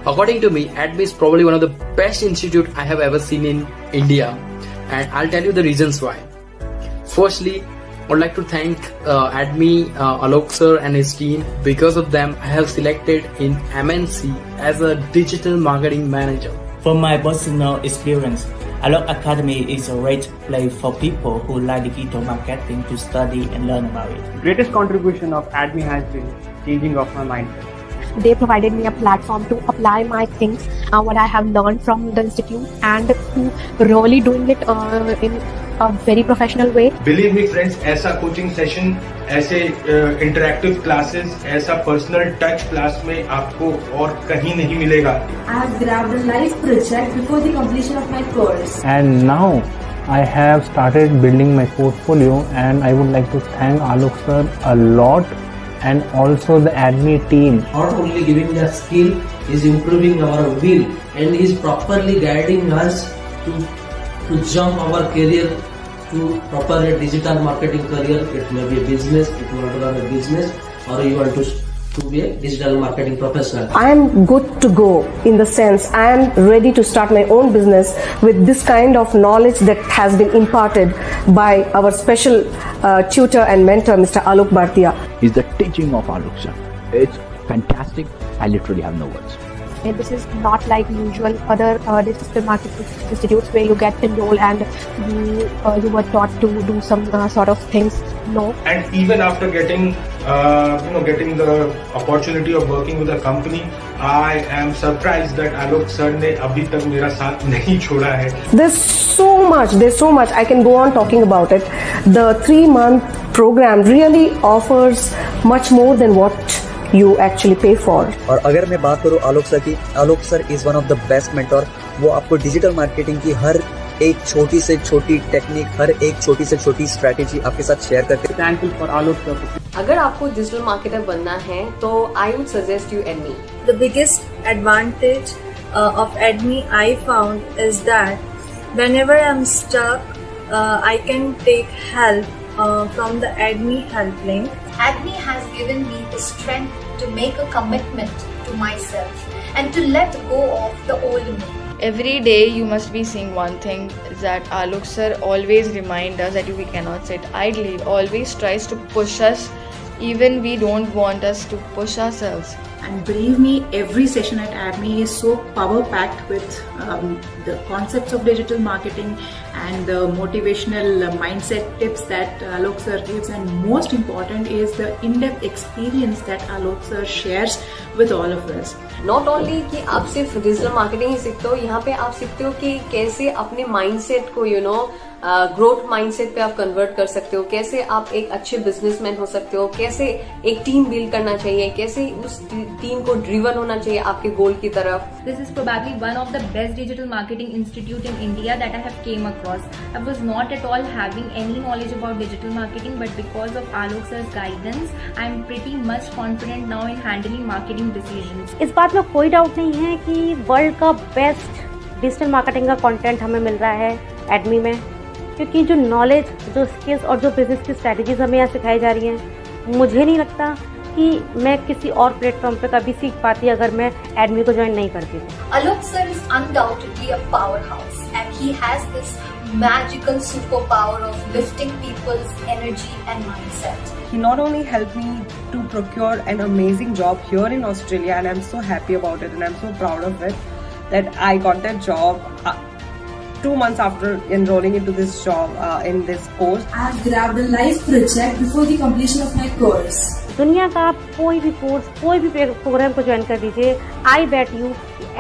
According to me, ADME is probably one of the best institute I have ever seen in India, and I'll tell you the reasons why. Firstly, I would like to thank ADME, Alok sir and his team. Because of them, I have selected in MNC as a digital marketing manager. From my personal experience, Alok Academy is a great place for people who like digital marketing to study and learn about it. The greatest contribution of ADME has been changing of my mindset. They provided me a platform to apply my things, what I have learned from the institute, and to really doing it in a very professional way. Believe me friends, ऐसा coaching session, ऐसे interactive classes, ऐसा personal touch class में आपको और कहीं नहीं मिलेगा. I have grabbed a live project before the completion of my course. And now I have started building my portfolio, and I would like to thank Alok sir a lot, and also the ADME team. Not only giving the skill, is improving our will and is properly guiding us to jump our career to proper digital marketing career. It may be a business, if you want to run a business, or you want to be a digital marketing professional. I am good to go, in the sense I am ready to start my own business with this kind of knowledge that has been imparted by our special tutor and mentor, Mr. Alok Bhartiya. Is the teaching of Alok sir. It's fantastic. I literally have no words. And this is not like usual other digital marketing institutes where you get enrolled and you were taught to do some sort of things. No. And even after getting getting the opportunity of working with a company, I am surprised that Alok sir ने अभी तक मेरा साथ नहीं छोड़ा है. There's so much I can go on talking about it. The 3-month program really offers much more than what you actually pay for. और अगर मैं बात करूँ आलोक सर की, Alok sir is one of the best mentor. वो आपको digital marketing की हर एक छोटी से छोटी टेक्निक, हर एक छोटी से छोटी स्ट्रेटेजी आपके साथ शेयर करते हैं. Thankful for Alok sir. अगर आपको डिजिटल मार्केटर बनना है तो I would suggest you ADME. The biggest advantage of ADME I found is that whenever I'm stuck, I can take help from the ADME helpline. ADME has given me the strength to make a commitment to myself and to let go of the old me. Every day you must be seeing one thing, that Alok sir always remind us that we cannot sit idly, always tries to push us even we don't want us to push ourselves. And believe me, every session at ADME is so power packed with the concepts of digital marketing and the motivational mindset tips that Alok sir gives, and most important is the in-depth experience that Alok sir shares with all of us. Not only कि आप सिर्फ digital marketing ही सीखते हो, यहाँ पे आप सीखते हो कि कैसे अपने माइंडसेट को ग्रोथ माइंडसेट पे आप कन्वर्ट कर सकते हो, कैसे आप एक अच्छे बिजनेसमैन हो सकते हो, कैसे एक टीम बिल्ड करना चाहिए, कैसे उस टीम को ड्रिवन होना चाहिए आपके गोल की तरफ. This is probably one of the best digital marketing institute in India that I have came across. I was not at all having any knowledge about digital marketing, but because of Alok sir's guidance, I am pretty much confident now in handling marketing decisions. इस बात में कोई doubt नहीं है कि world का best digital marketing का content हमें मिल रहा है ADME में, क्योंकि जो नॉलेज, जो स्किल्स और जो बिजनेस की स्ट्रैटेजीज हमें यहाँ सिखाई जा रही हैं, मुझे नहीं लगता कि मैं किसी और प्लेटफॉर्म पे कभी सीख पाती अगर मैं ADME को ज्वाइन नहीं करती थी. Alok sir is undoubtedly a powerhouse, and he has this magical superpower of lifting people's energy and mindset. He not only helped me to procure an amazing job here in Australia, and I'm so happy about it, and I'm so proud of it that I got that job 2 months after enrolling into this job in this course. I have grabbed a live project before the completion of my course. दुनिया का आप कोई भी course, कोई भी programme को join कर दीजिए, आई बेट यू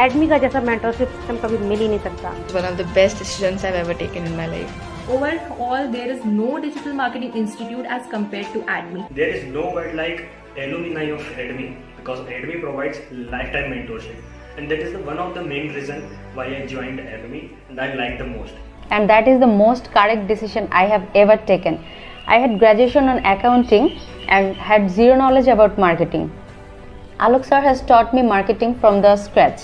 ADME का जैसा मेंटरशिप सिस्टम कभी मिल ही नहीं सकता. One of the best decisions I've ever taken in my life. Overall, there is no digital marketing institute as compared to ADME. There is no word like alumni of ADME, because ADME provides lifetime mentorship, and that is one of the main reason why I joined ADME and I like the most. And that is the most correct decision I have ever taken. I had graduation on accounting and had zero knowledge about marketing. Alok sir has taught me marketing from the scratch.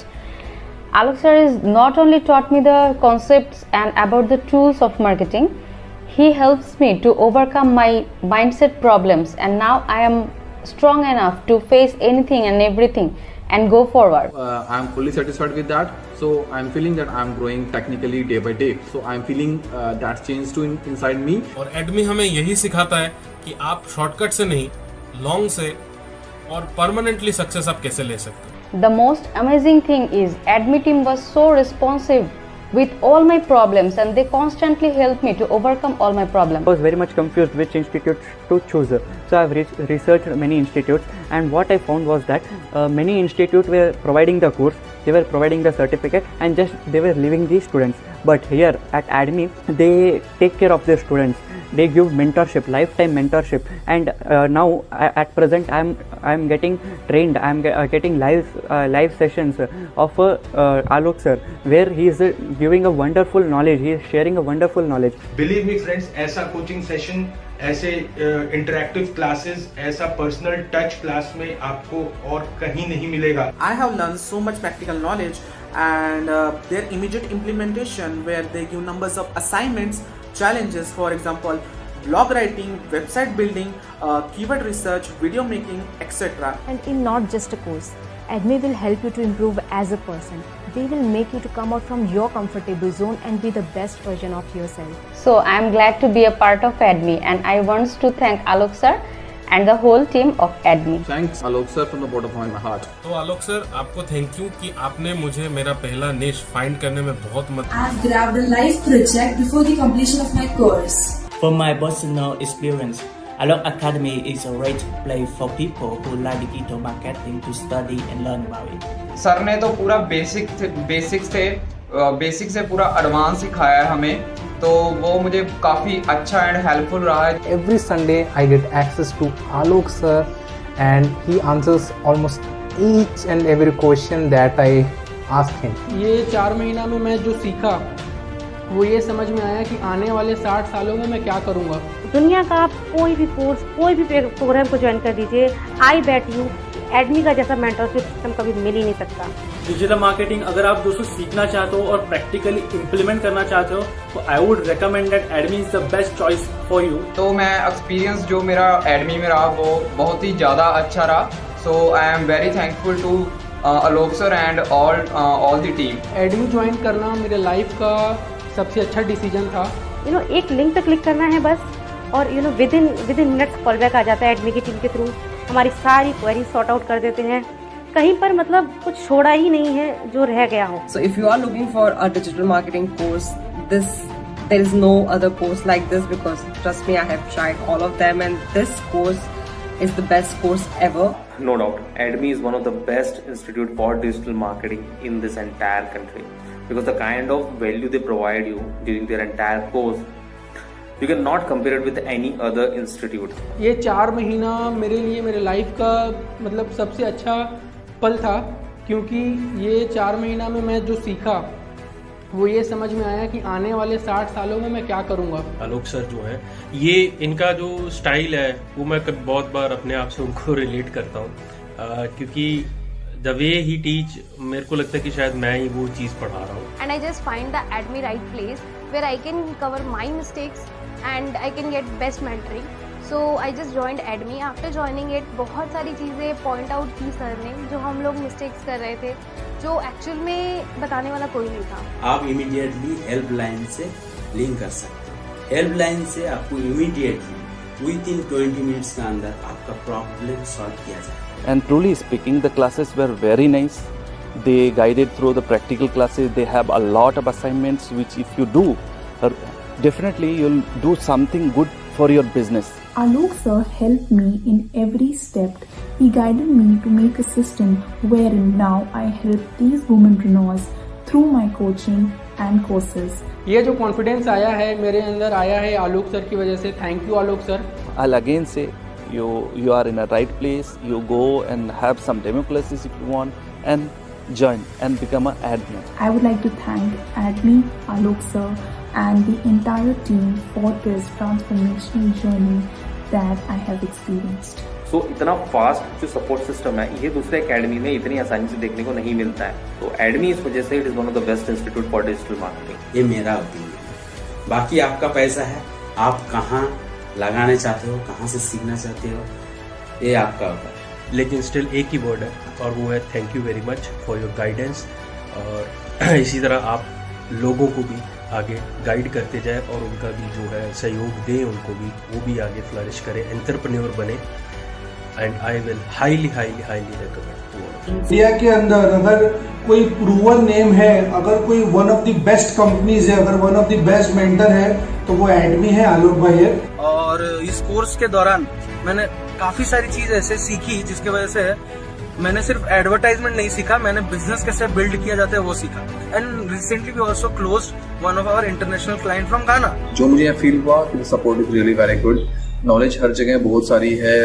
Alok sir has not only taught me the concepts and about the tools of marketing, he helps me to overcome my mindset problems, and now I am strong enough to face anything and everything and go forward. I'm fully satisfied with that. So I'm feeling that I'm growing technically day by day. So I'm feeling that change to inside me. और एडमी हमें यही सिखाता है कि आप shortcut से नहीं, long से और परमानेंटली सक्सेस आप कैसे ले सकते हो. The most amazing thing is Admi team was so responsive with all my problems, and they constantly helped me to overcome all my problems. I was very much confused which institute to choose. So I've researched many institutes, and what I found was that many institutes were providing the course, they were providing the certificate, and just they were leaving the students. But here at ADMI, they take care of their students. They give mentorship, lifetime mentorship, and now at present I'm getting trained. I'm getting live sessions of Alok sir, where he is giving a wonderful knowledge. He is sharing a wonderful knowledge. Believe me friends, ऐसा coaching session, ऐसे interactive classes, ऐसा personal touch class में आपको और कहीं नहीं मिलेगा. I have learned so much practical knowledge, and their immediate implementation where they give numbers of assignments, challenges, for example blog writing, website building, keyword research, video making, etc. And in not just a course, ADMI will help you to improve as a person. They will make you to come out from your comfortable zone and be the best version of yourself. So I am glad to be a part of ADMI, and I want to thank Alok sir and the whole team of ADMI. Thanks Alok sir from the bottom of my heart. तो आलोक sir, आपको thank you कि आपने मुझे मेरा पहला निश find करने में बहुत मदद. I've grabbed a live project before the completion of my course. From my personal experience, Alok Academy is a great place for people who like digital marketing to study and learn about it. Sir ने तो पूरा basic से पूरा advance सिखाया है हमें, तो वो मुझे काफ़ी अच्छा एंड हेल्पफुल रहा है. Every Sunday I get access to Alok sir, and he answers almost each and every question that I ask him. ये 4 महीना में मैं जो सीखा वो ये समझ में आया कि आने वाले 60 सालों में मैं क्या करूँगा. दुनिया का आप कोई भी कोर्स, कोई भी प्रोग्राम को ज्वाइन कर दीजिए, आई बेट यू एडमी का जैसा मेंटरशिप सिस्टम कभी मिल ही नहीं सकता. डिजिटल मार्केटिंग अगर आप दोस्तों सीखना चाहते हो और प्रैक्टिकली इम्प्लीमेंट करना चाहते हो, तो I would recommend that Admi is the best choice for you. तो मैं एक्सपीरियंस जो मेरा एडमी में रहा वो बहुत ही ज़्यादा अच्छा रहा. So I am very thankful to Alok sir and all the team. Admi join करना मेरे लाइफ का सबसे अच्छा डिसीजन था. एक लिंक पे क्लिक करना है बस, और within minutes call back आ जाता है एडमी की टीम के थ्रू. हमारी सारी क्वेरी सॉर्ट आउट कर देते हैं. कहीं पर मतलब कुछ छोड़ा ही नहीं है जो रह गया हो. So if you are looking for a digital marketing course, there is no other course like this, because trust me, I have tried all of them, and this course is the best course ever. No doubt, ADMI is one of the best institute for digital marketing in this entire country, because the kind of value they provide you during their entire course, you cannot compare it with any other institute. ये 4 महीना मेरे लिए मेरे life का मतलब सबसे अच्छा पल था, क्योंकि ये 4 महीना में मैं जो सीखा वो ये समझ में आया कि आने वाले 60 सालों में मैं क्या करूँगा. आलोक सर जो है, ये इनका जो स्टाइल है वो मैं बहुत बार अपने आप से उनको रिलेट करता हूँ, क्योंकि द वे ही टीच, मेरे को लगता है कि शायद मैं ही वो चीज़ पढ़ा रहा हूँ. And I just find the ADMI right place where I can cover my mistakes and I can get best mentoring. So I just joined ADMI. After joining it, बहुत सारी चीज़ें पॉइंट आउट की सर ने, जो हम लोग mistakes कर रहे थे, जो एक्चुअल में बताने वाला कोई नहीं था. आप इमीडिएटली हेल्पलाइन से लिंक कर सकते हो. हेल्पलाइन से आपको इमीडिएटली विद इन 20 मिनट्स के अंदर आपका प्रॉब्लम सॉल्व किया जाएगा. And truly speaking, the classes were very nice. They guided through the practical classes. They have a lot of assignments which if you do, definitely you'll do something good for your business. Alok sir helped me in every step. He guided me to make a system wherein now I help these womenpreneurs through my coaching and courses. ये जो confidence आया है मेरे अंदर, आया है आलोक sir की वजह से. Thank you Alok sir. I'll again say you are in a right place. You go and have some demo classes if you want, and join and become an admin. I would like to thank ADMI, Alok sir, and the entire team for this transformational journey that I have experienced. So इतना fast जो support system है ये दूसरे academy में इतनी आसानी से देखने को नहीं मिलता है. तो ADMI इस वजह से it is one of the best institute for digital marketing. ये मेरा ओपिनियन है. बाकी आपका पैसा है, आप कहाँ लगाना चाहते हो, कहाँ से सीखना चाहते हो, ये आपका होता है. लेकिन स्टिल एक ही वर्ड है, और वो है thank you very much for your guidance. और इसी तरह आप लोगों को भी आगे गाइड करते जाए और उनका भी जो है सहयोग दें, उनको भी, वो भी आगे फ्लरिश करें, एंटरप्रेन्योर बने। And I will highly recommend to India के अंदर अगर कोई प्रूवन नेम है, अगर कोई one of the best companies है, अगर one of the best mentor है तो वो एडमी है, आलोक भाई है। और इस कोर्स के दौरान मैंने काफी सारी चीज ऐसे सीखी जिसके वजह से मैंने सिर्फ एडवर्टाइजमेंट नहीं सीखा, मैंने बिजनेस कैसे बिल्ड किया जाता है वो सीखा। And recently we also close one of our international client from Ghana. जो मुझे यहाँ फील हुआ कि support is really very good. Knowledge हर जगह बहुत सारी है,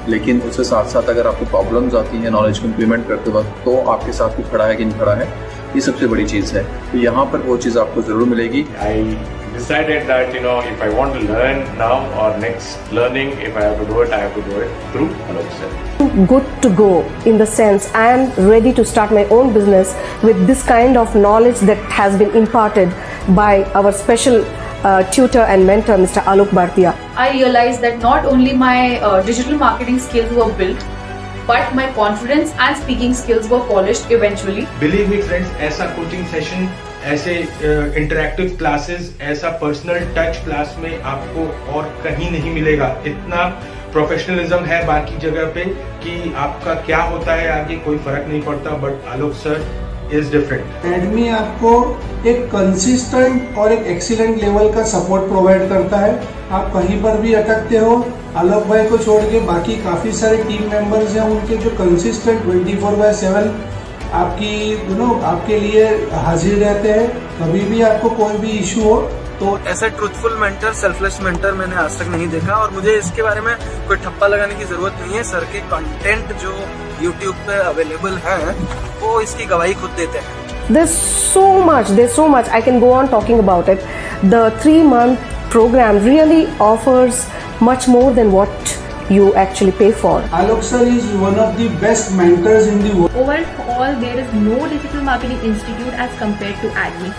लेकिन उसके साथ साथ अगर आपको प्रॉब्लम्स आती हैं नॉलेज को इम्प्लीमेंट करते वक्त, तो आपके साथ कोई खड़ा है कि नहीं खड़ा है, ये सबसे बड़ी चीज़ है। तो यहाँ पर वो चीज़ आपको ज़रूर मिलेगी। Decided that if I want to learn now or next learning, if I have to do it, I have to do it through Alok sir. Good to go in the sense I am ready to start my own business with this kind of knowledge that has been imparted by our special tutor and mentor, Mr. Alok Bhartia. I realized that not only my digital marketing skills were built, but my confidence and speaking skills were polished eventually. Believe me friends, ऐसा coaching session, ऐसे interactive classes, ऐसा personal touch class में आपको और कहीं नहीं मिलेगा। इतना प्रोफेशनलिज्म है बाकी जगह पे कि आपका क्या होता है आगे कोई फर्क नहीं पड़ता, but Alok sir is different. Admi आपको एक कंसिस्टेंट और एक एक्सीलेंट लेवल का सपोर्ट प्रोवाइड करता है। आप कहीं पर भी अटकते हो, आलोक भाई को छोड़ के बाकी काफी सारे टीम मेंबर्स हैं उनके जो कंसिस्टेंट 24/7 आपके लिए हाजिर रहते हैं। कभी भी आपको कोई भी इशू हो तो ऐसा ट्रूथफुल मेंटर, सेल्फलेस मेंटर मैंने आज तक नहीं देखा, और मुझे इसके बारे में कोई ठप्पा लगाने की जरूरत नहीं है। सर के कंटेंट जो YouTube पे अवेलेबल है वो इसकी गवाही खुद देते हैं। There's so much I can go on talking about it. The 3-month program really offers much more than what you actually pay for. Alok sir is one of the best mentors in the world. Overall, there is no digital marketing institute as compared to ADMI.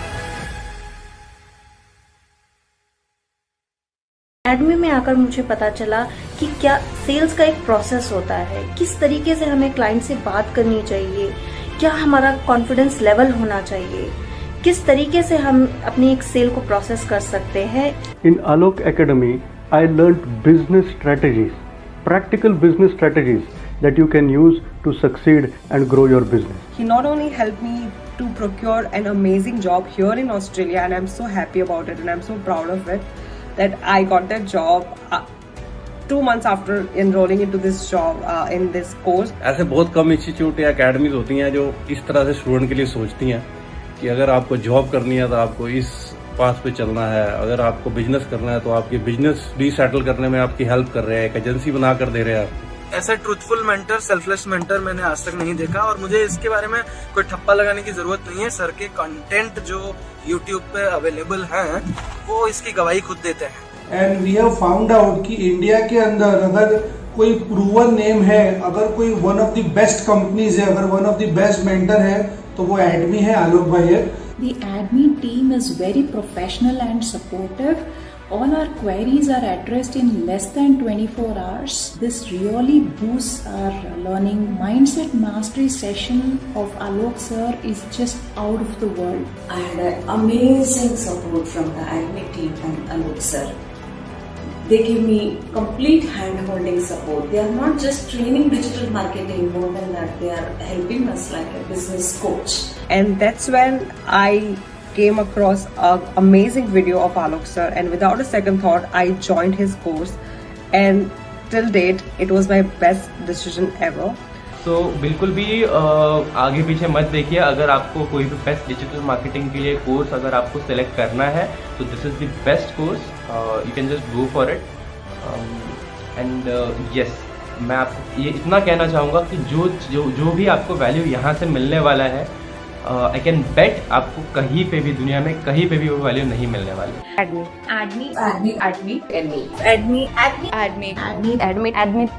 एडमी में आकर मुझे पता चला कि क्या sales का एक process होता है, किस तरीके से हमें क्लाइंट से बात करनी चाहिए, क्या हमारा कॉन्फिडेंस लेवल होना चाहिए, किस तरीके से हम अपनी एक सेल को प्रोसेस कर सकते हैं। इन आलोक academy I learned business strategies, practical business strategies that you can use to succeed and grow your business. He not only helped me to procure an amazing job here in Australia, and I'm so happy about it and I'm so proud of it, that I got that job 2 months after enrolling into this job in this course. ऐसे बहुत कम institute या academies होती हैं जो इस तरह से student के लिए सोचती हैं कि अगर आपको जॉब करनी है तो आपको इस पास पे चलना है, अगर आपको बिजनेस करना है तो आपके बिजनेस भी सेटल करने में आपकी हेल्प कर रहे हैं, एक एजेंसी बना कर दे रहे हैं। ऐसा ट्रूथफुल मेंटर, सेल्फलेस मेंटर मैंने आज तक नहीं देखा, और मुझे इसके बारे में कोई ठप्पा लगाने की जरूरत नहीं है। सर के कंटेंट जो YouTube पे अवेलेबल हैं वो इसकी गवाही खुद देते हैं। And we have found out कि इंडिया के अंदर अगर कोई प्रूवन नेम है, अगर कोई one of the best companies है, अगर one of the best mentor है तो वो एडमी है, आलोक भाई है। The ADMI team is very professional and supportive. All our queries are addressed in less than 24 hours. This really boosts our learning. Mindset mastery session of Alok sir is just out of the world. I had amazing support from the ADMI team and Alok sir. They give me complete hand-holding support. They are not just training digital marketing, more than that, they are helping us like a business coach. And that's when I came across an amazing video of Alok sir, and without a second thought, I joined his course. And till date, it was my best decision ever. तो बिल्कुल भी आगे पीछे मत देखिए। अगर आपको कोई भी बेस्ट डिजिटल मार्केटिंग के लिए कोर्स अगर आपको सेलेक्ट करना है तो this is the best course, you can just go for it. And yes, मैं आपको ये इतना कहना चाहूँगा कि जो भी आपको वैल्यू यहाँ से मिलने वाला है, आई कैन बेट आपको कहीं पे भी दुनिया में कहीं पे भी वो वैल्यू नहीं मिलने वाली। ADMI.